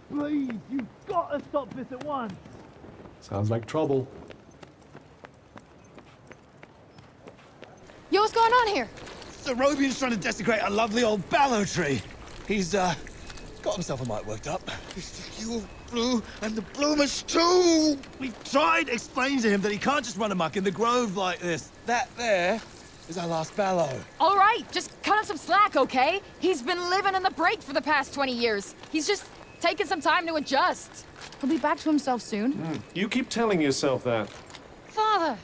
Please, you've got to stop this at once. Sounds like trouble. Yo, what's going on here? So Robian's trying to desecrate a lovely old ballow tree. He's, got himself a mite worked up. You blue and the bloomers too! We've tried explaining to him that he can't just run amok in the grove like this. That there is our last ballow. All right, just cut him some slack, okay? He's been living in the break for the past 20 years. He's just taking some time to adjust. He'll be back to himself soon. You keep telling yourself that. Father!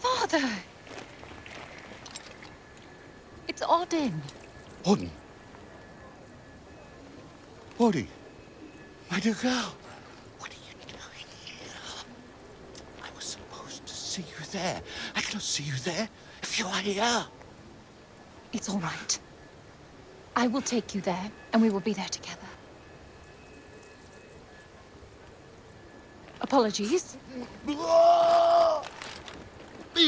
Father! It's Odin. Odin. Odin. My dear girl. What are you doing here? I was supposed to see you there. I cannot see you there if you are here. It's all right. I will take you there, and we will be there together. Apologies. Be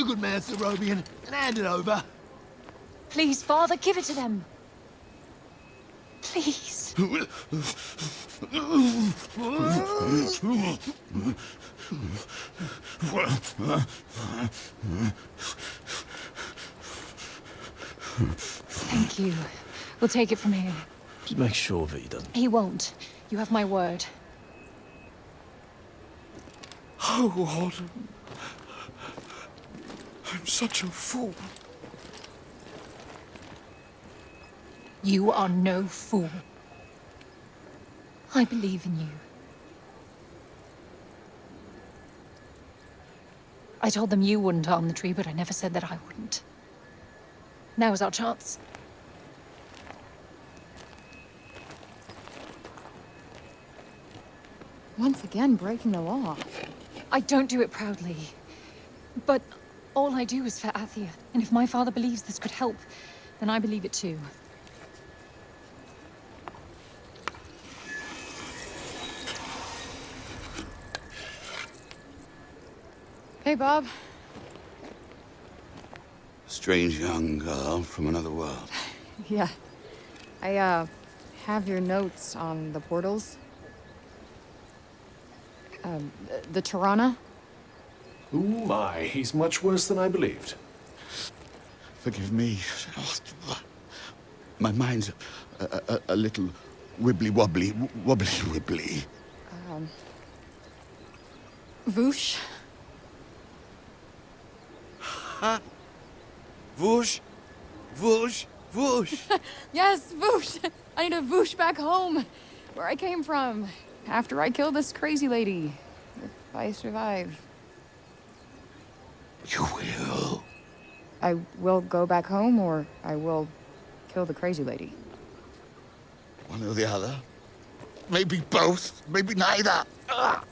a good man, Sir Robian, and hand it over. Please, Father, give it to them. Please. Thank you. We'll take it from here. Just make sure that he doesn't. He won't. You have my word. Oh, Odin. I'm such a fool. You are no fool. I believe in you. I told them you wouldn't harm the tree, but I never said that I wouldn't. Now is our chance. Once again, breaking the law. I don't do it proudly. But all I do is for Athia. And if my father believes this could help, then I believe it too. Hey, Bob. Strange young girl from another world. Yeah. I, have your notes on the portals. The Tirana? Ooh my, he's much worse than I believed. Forgive me. My mind's a little wibbly-wobbly, wobbly-wibbly. Voosh? Huh? Whoosh, whoosh, whoosh. Yes, Voosh! I need to Voosh back home, where I came from, after I kill this crazy lady. If I survive. You will. I will go back home, or I will kill the crazy lady. One or the other. Maybe both, maybe neither. Ah.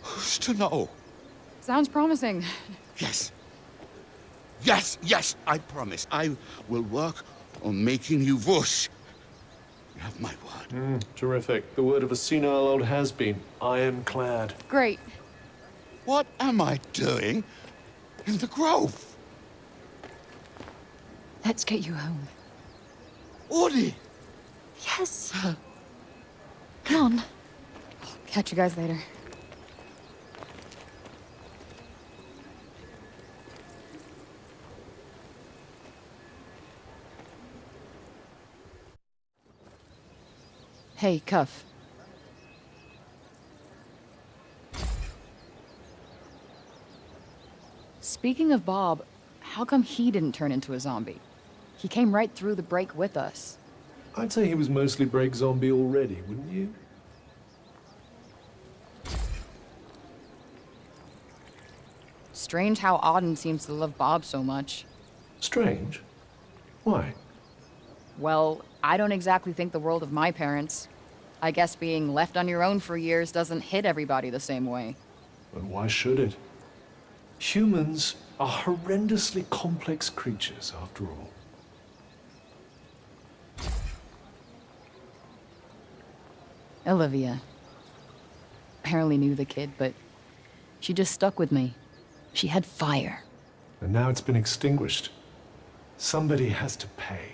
Who's to know? Sounds promising. Yes. Yes, yes, I promise. I will work on making you whoosh. You have my word. Terrific. The word of a senile old has-been. Ironclad. Great. What am I doing in the grove? Let's get you home. Audie! Yes. Come on. Catch you guys later. Hey, Cuff. Speaking of Bob, how come he didn't turn into a zombie? He came right through the break with us. I'd say he was mostly break zombie already, wouldn't you? Strange how Auden seems to love Bob so much. Strange. Why? Well, I don't exactly think the world of my parents. I guess being left on your own for years doesn't hit everybody the same way. But why should it? Humans are horrendously complex creatures, after all. Olivia. Barely knew the kid, but she just stuck with me. She had fire. And now it's been extinguished. Somebody has to pay.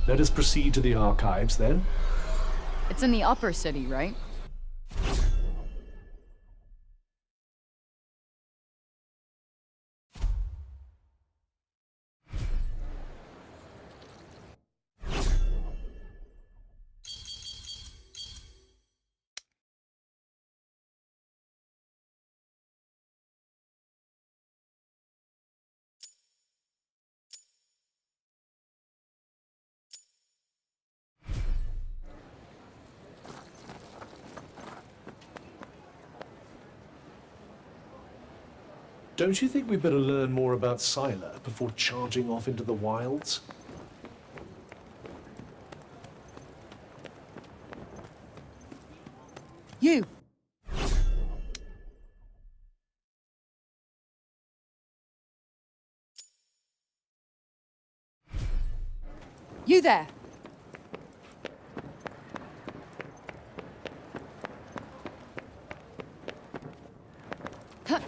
Let us proceed to the archives, then. It's in the upper city, right? Don't you think we better learn more about Sylar before charging off into the wilds? You! You there! Huh.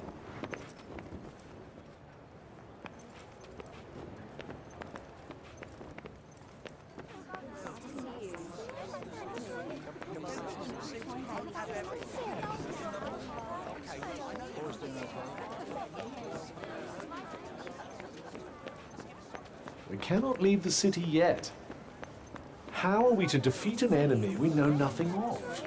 We cannot leave the city yet. How are we to defeat an enemy we know nothing of?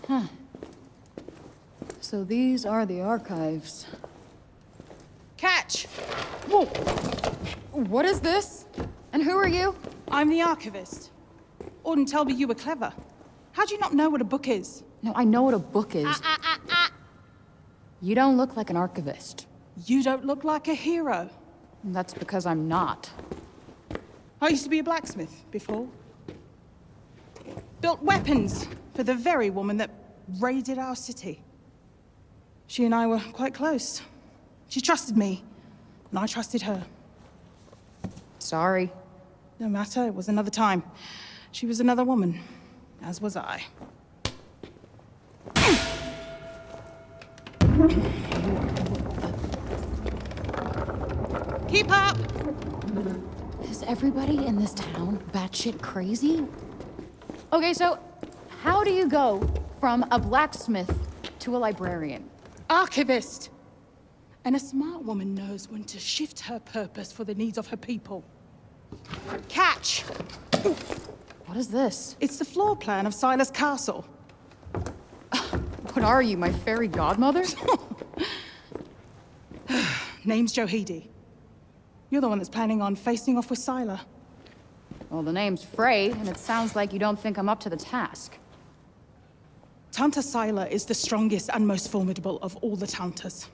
Huh. So these are the archives. Catch! Whoa! What is this? And who are you? I'm the archivist. Auden told me you were clever. How do you not know what a book is? No, I know what a book is. You don't look like an archivist. You don't look like a hero. And that's because I'm not. I used to be a blacksmith before. Built weapons for the very woman that raided our city. She and I were quite close. She trusted me, and I trusted her. Sorry. No matter, it was another time. She was another woman, as was I. Keep up! Is everybody in this town batshit crazy? Okay, so how do you go from a blacksmith to a librarian? Archivist! And a smart woman knows when to shift her purpose for the needs of her people. Catch! What is this? It's the floor plan of Silas Castle. What are you, my fairy godmother? Name's Johidi. You're the one that's planning on facing off with Sylar. Well, the name's Frey, and it sounds like you don't think I'm up to the task. Tantas Sylar is the strongest and most formidable of all the Tantas.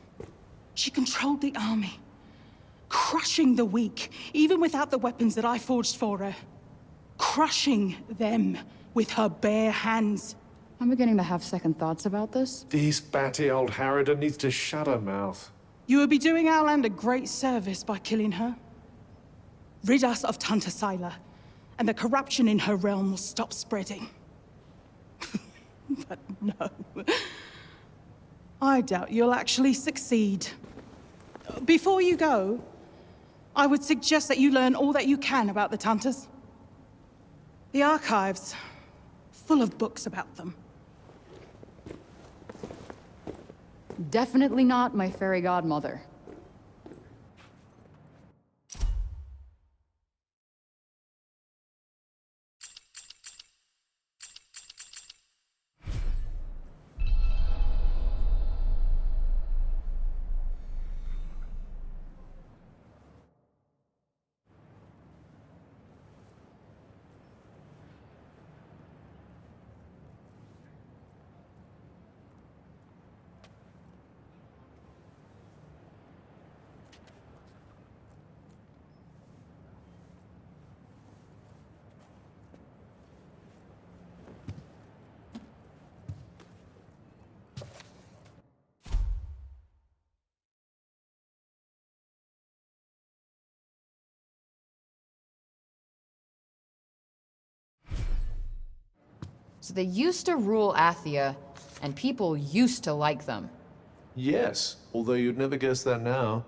She controlled the army, crushing the weak, even without the weapons that I forged for her. Crushing them with her bare hands. I'm beginning to have second thoughts about this. This batty old Harridan needs to shut her mouth. You would be doing our land a great service by killing her. Rid us of Tantas Sylar, and the corruption in her realm will stop spreading. But no. I doubt you'll actually succeed. Before you go, I would suggest that you learn all that you can about the Tantas. The archives, full of books about them. Definitely not my fairy godmother. So they used to rule Athia, and people used to like them. Yes, although you'd never guess that now.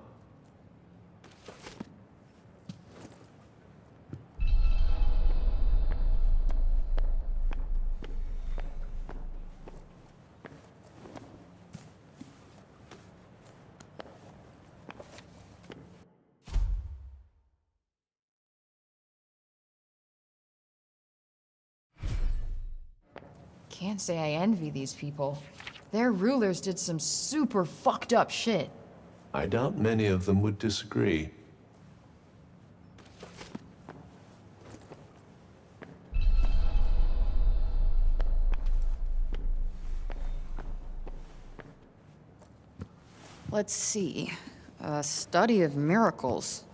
Can't say I envy these people. Their rulers did some super fucked up shit. I doubt many of them would disagree. Let's see. A study of miracles.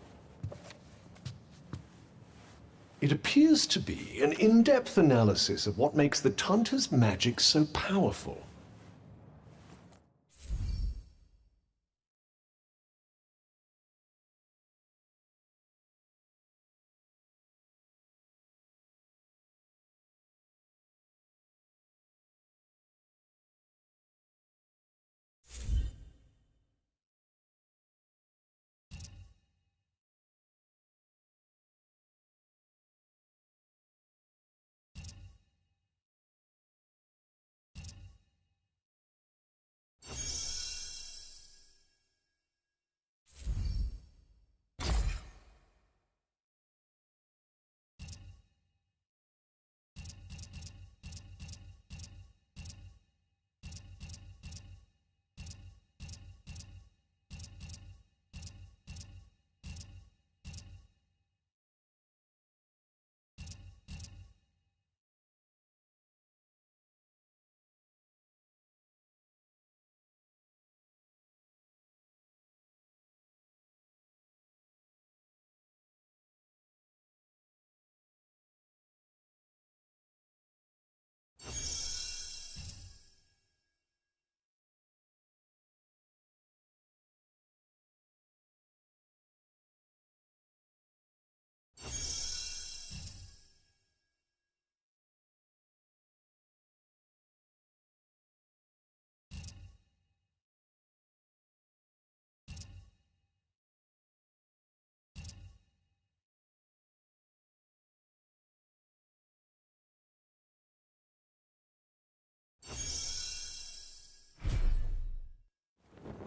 It appears to be an in-depth analysis of what makes the Tantas' magic so powerful.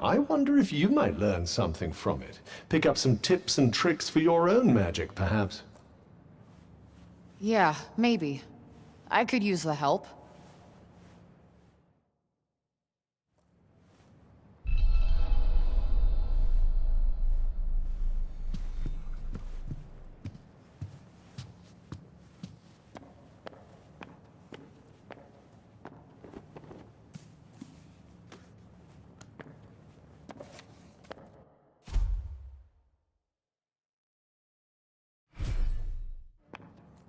I wonder if you might learn something from it. Pick up some tips and tricks for your own magic, perhaps. Yeah, maybe. I could use the help.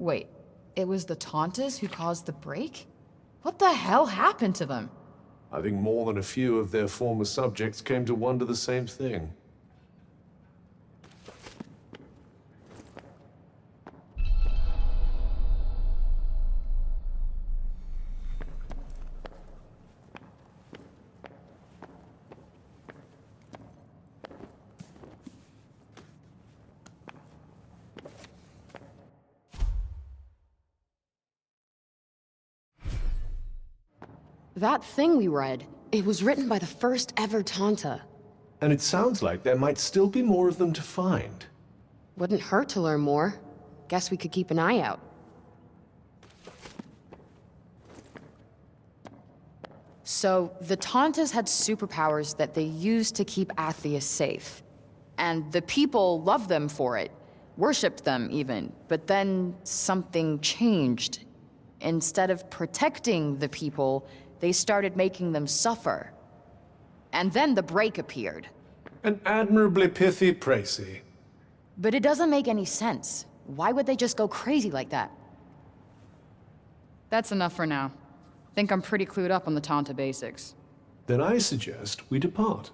Wait, it was the Tantas who caused the break? What the hell happened to them? I think more than a few of their former subjects came to wonder the same thing. That thing we read, it was written by the first ever Tanta. And it sounds like there might still be more of them to find. Wouldn't hurt to learn more. Guess we could keep an eye out. So, the Tantas had superpowers that they used to keep Athia safe. And the people loved them for it. Worshipped them, even. But then something changed. Instead of protecting the people, they started making them suffer. And then the break appeared. An admirably pithy précis. But it doesn't make any sense. Why would they just go crazy like that? That's enough for now. Think I'm pretty clued up on the Tanta basics. Then I suggest we depart.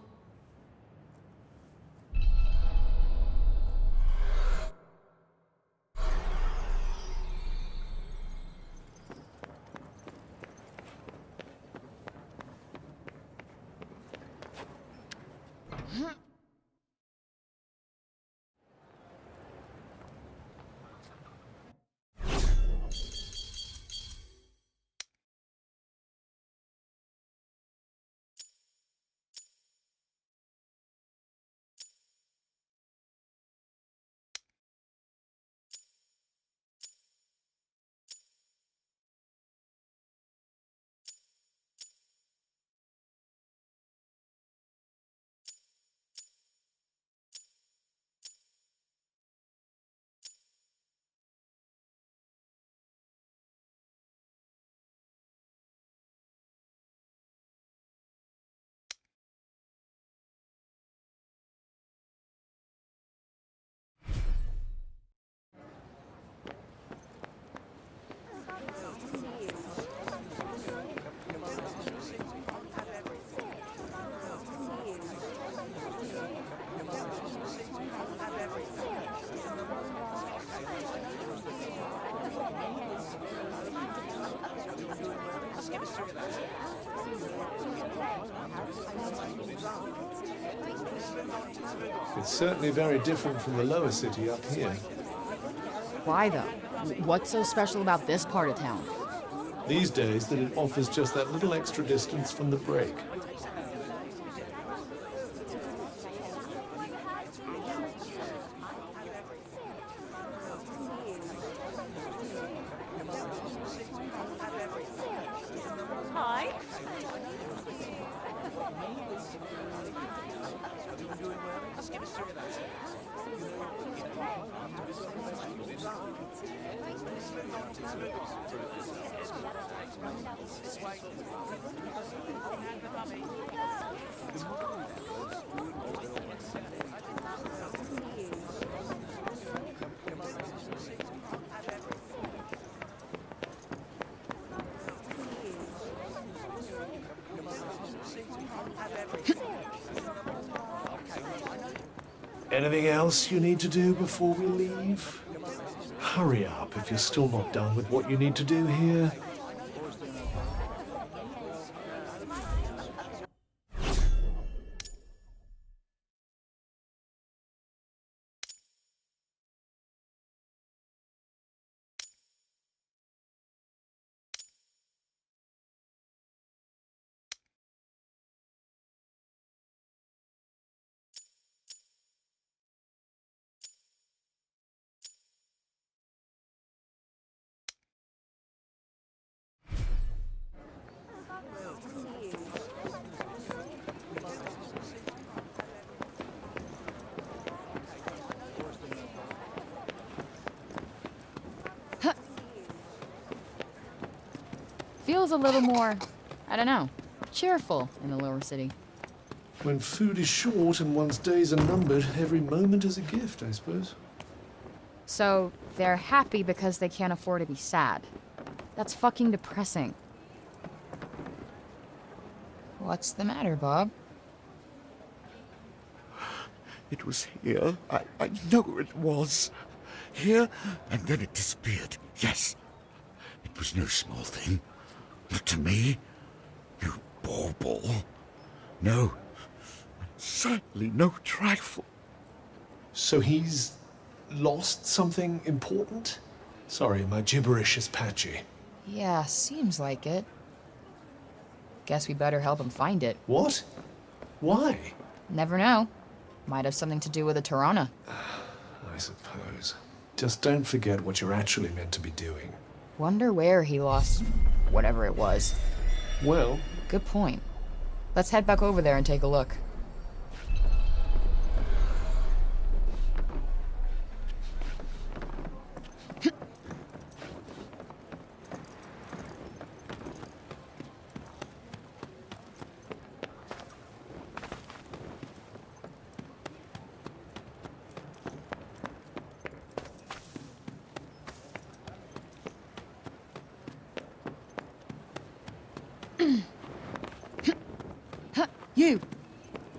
It's certainly very different from the lower city up here. Why, though? What's so special about this part of town? These days, that it offers just that little extra distance from the break. Hi. Anything else you need to do before we leave? Hurry up if you're still not done with what you need to do here. Feels a little more, I don't know, cheerful in the lower city. When food is short and one's days are numbered, every moment is a gift, I suppose. So, they're happy because they can't afford to be sad. That's fucking depressing. What's the matter, Bob? It was here. I know it was. Here, and then it disappeared. Yes. It was no small thing. Not to me. No bauble. No. Certainly no trifle. So he's lost something important? Sorry, my gibberish is patchy. Yeah, seems like it. Guess we better help him find it. What? Why? Never know. Might have something to do with a Tirana. I suppose. Just don't forget what you're actually meant to be doing. Wonder where he lost whatever it was. Well, good point. Let's head back over there and take a look.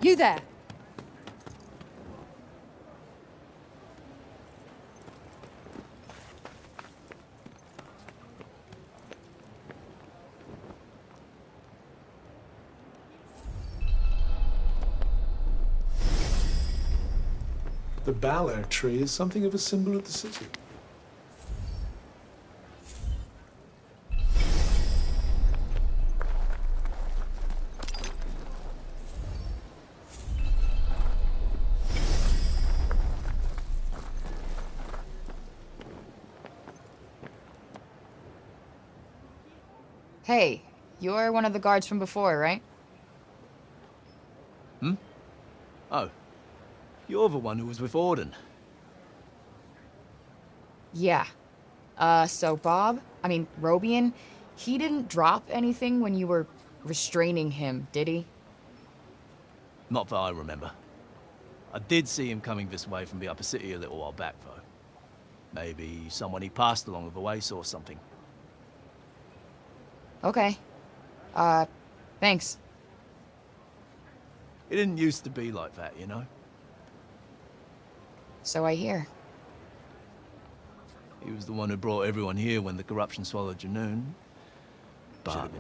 You there! The Baller tree is something of a symbol of the city. Hey, you're one of the guards from before, right? Oh. You're the one who was with Auden. Yeah. So Robian, he didn't drop anything when you were restraining him, did he? Not that I remember. I did see him coming this way from the upper city a little while back, though. Maybe someone he passed along the way saw something. Okay. Thanks. It didn't used to be like that, you know? So I hear. He was the one who brought everyone here when the corruption swallowed Janoon. But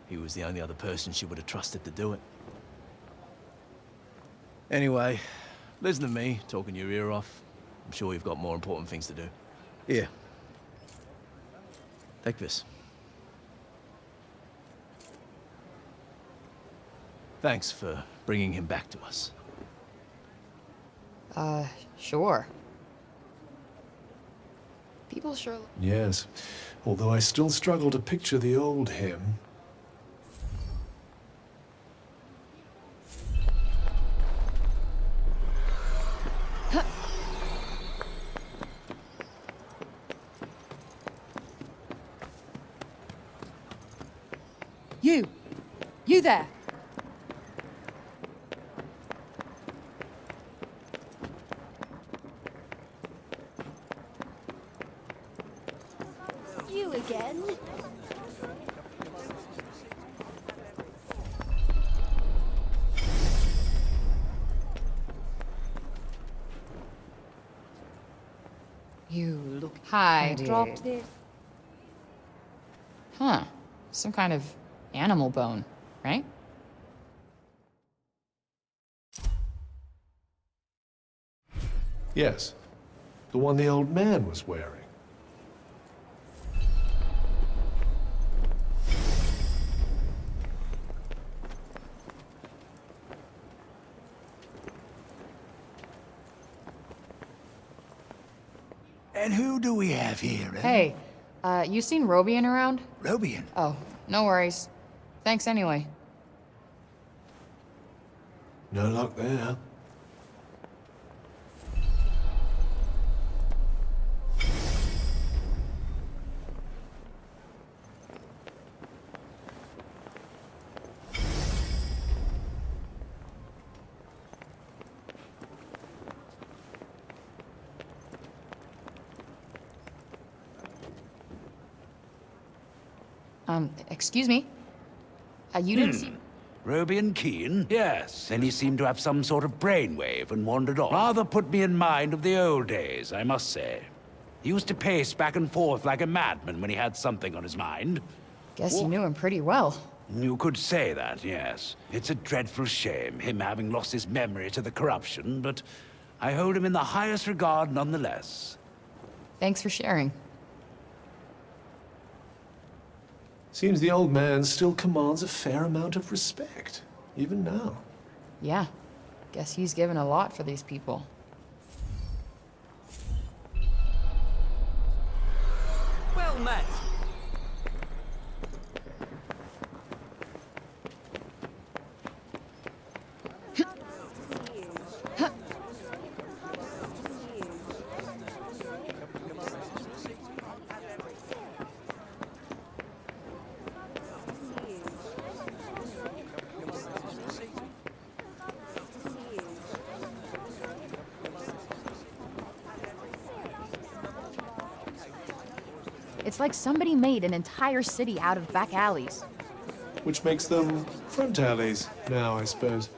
he was the only other person she would have trusted to do it. Anyway, listen to me talking your ear off. I'm sure you've got more important things to do. Here. Take this. Thanks for bringing him back to us. Sure. People sure... Yes, although I still struggle to picture the old him. You there. You again? You look... Hi. Drop this. Huh. Some kind of animal bone, right? Yes, the one the old man was wearing. And who do we have here, eh? Hey, you seen Robian around? Robian. Oh, no worries. Thanks anyway. No luck there. Excuse me? You didn't see... Robian Keane? Yes. Then he seemed to have some sort of brainwave and wandered off. Rather put me in mind of the old days, I must say. He used to pace back and forth like a madman when he had something on his mind. Guess you knew him pretty well. You could say that, yes. It's a dreadful shame, him having lost his memory to the corruption, but I hold him in the highest regard nonetheless. Thanks for sharing. Seems the old man still commands a fair amount of respect, even now. Yeah. Guess he's given a lot for these people. Well met. It's like somebody made an entire city out of back alleys. Which makes them front alleys now, I suppose.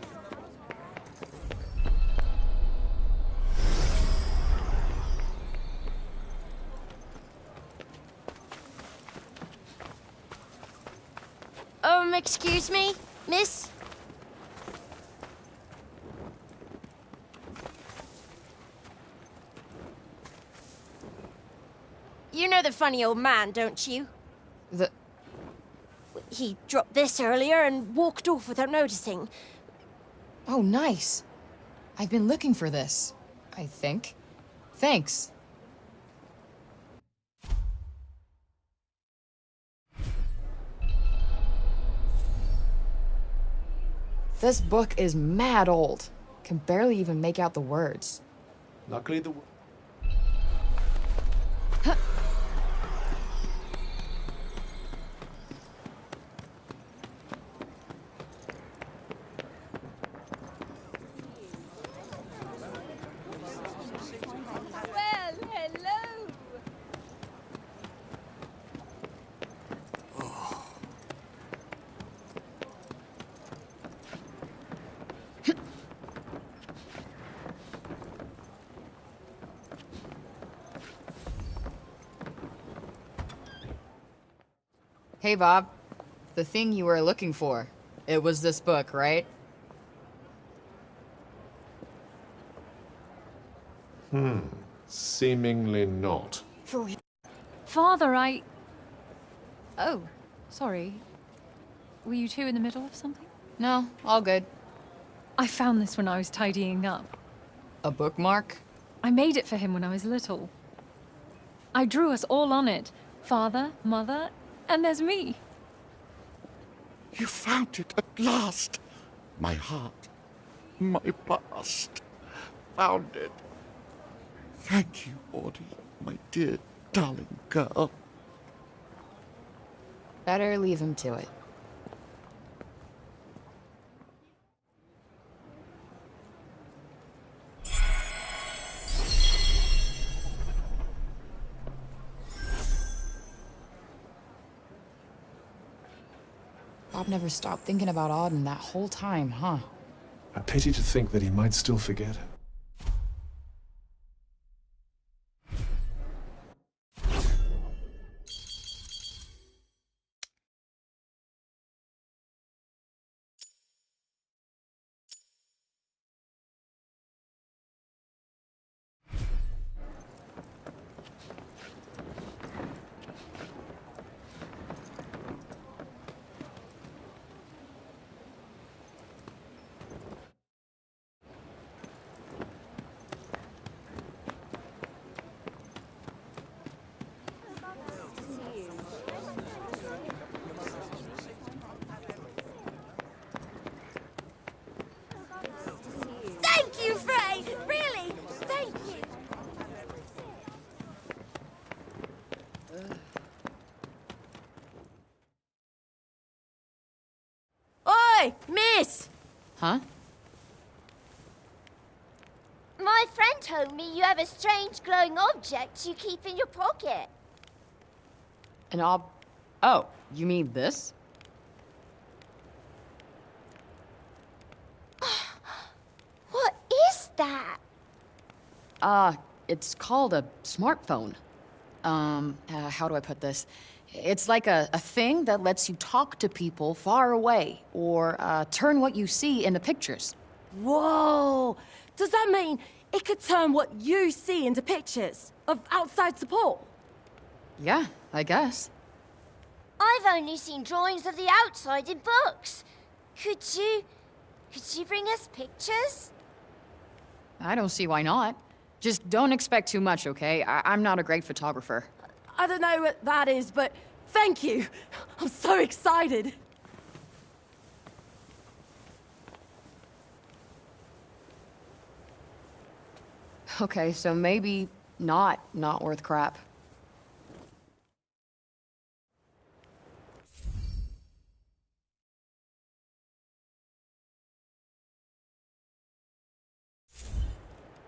Excuse me, miss? You know the funny old man, don't you? He dropped this earlier and walked off without noticing. Oh, nice. I've been looking for this, I think. Thanks. This book is mad old. Can barely even make out the words. Luckily, the... Well, hello. Hey, Bob. The thing you were looking for. It was this book, right? Seemingly not. Father, Oh, sorry. Were you two in the middle of something? No, all good. I found this when I was tidying up. A bookmark? I made it for him when I was little. I drew us all on it. Father, Mother, and there's me. You found it at last. My heart, my past, found it. Thank you, Audie, my dear, darling girl. Better leave him to it. Bob never stopped thinking about Auden that whole time, huh? A pity to think that he might still forget. Thank you, Frey! Really, thank you. Oi, miss! Huh? My friend told me you have a strange glowing object you keep in your pocket. An Oh, you mean this? What is that? It's called a smartphone. How do I put this? It's like a thing that lets you talk to people far away, or, turn what you see into pictures. Whoa! Does that mean it could turn what you see into pictures of outside support? Yeah, I guess. I've only seen drawings of the outside in books. Could you bring us pictures? I don't see why not. Just don't expect too much, okay? I'm not a great photographer. I don't know what that is, but thank you. I'm so excited. Okay, so maybe not worth crap.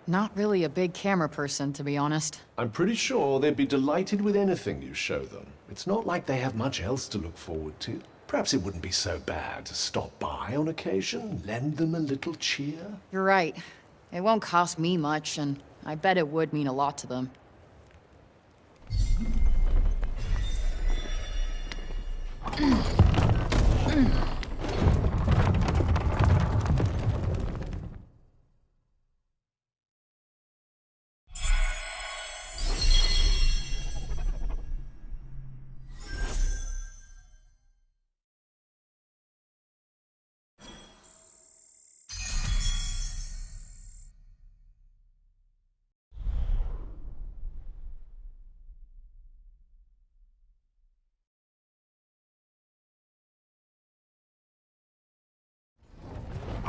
Not really a big camera person, to be honest. I'm pretty sure they'd be delighted with anything you show them. It's not like they have much else to look forward to. Perhaps it wouldn't be so bad to stop by on occasion, lend them a little cheer. You're right. It won't cost me much, and I bet it would mean a lot to them.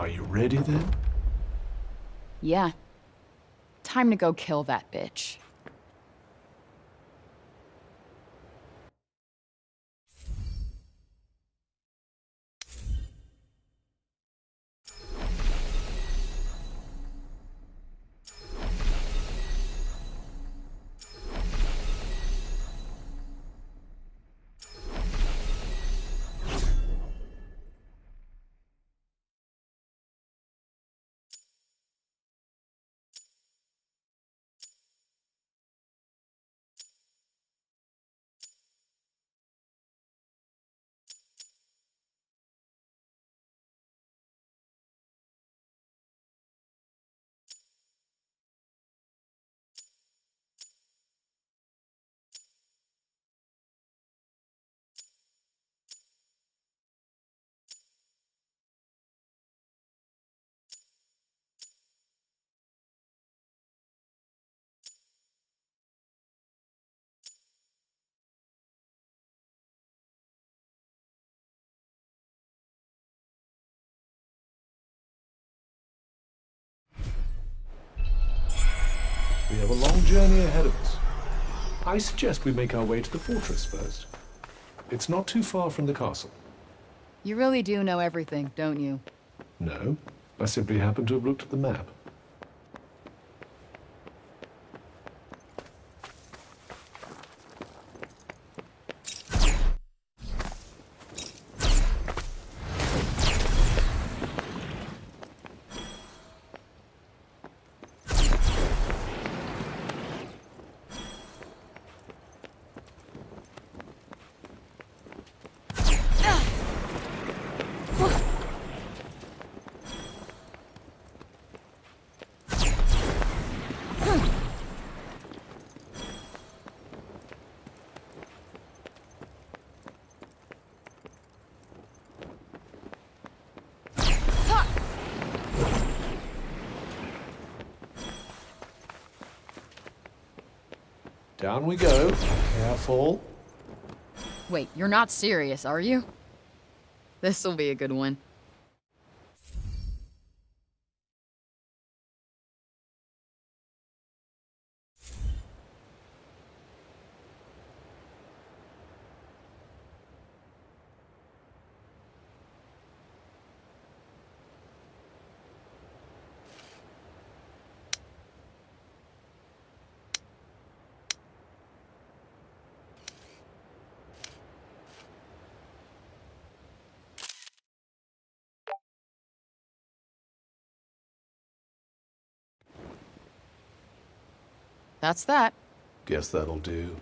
Are you ready then? Yeah. Time to go kill that bitch. We have a long journey ahead of us. I suggest we make our way to the fortress first. It's not too far from the castle. You really do know everything, don't you? No, I simply happen to have looked at the map. Down we go. Careful. Wait, you're not serious, are you? This'll be a good one. That's that. Guess that'll do.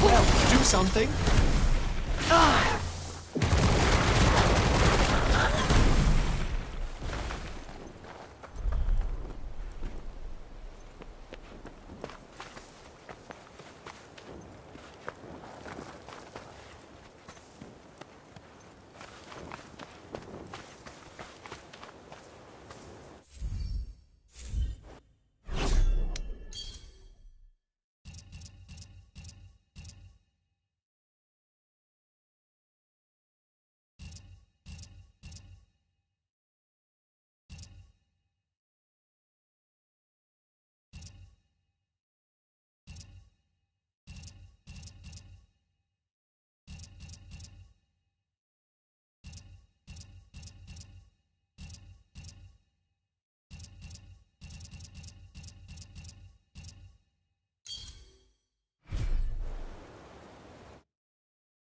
Well, do something.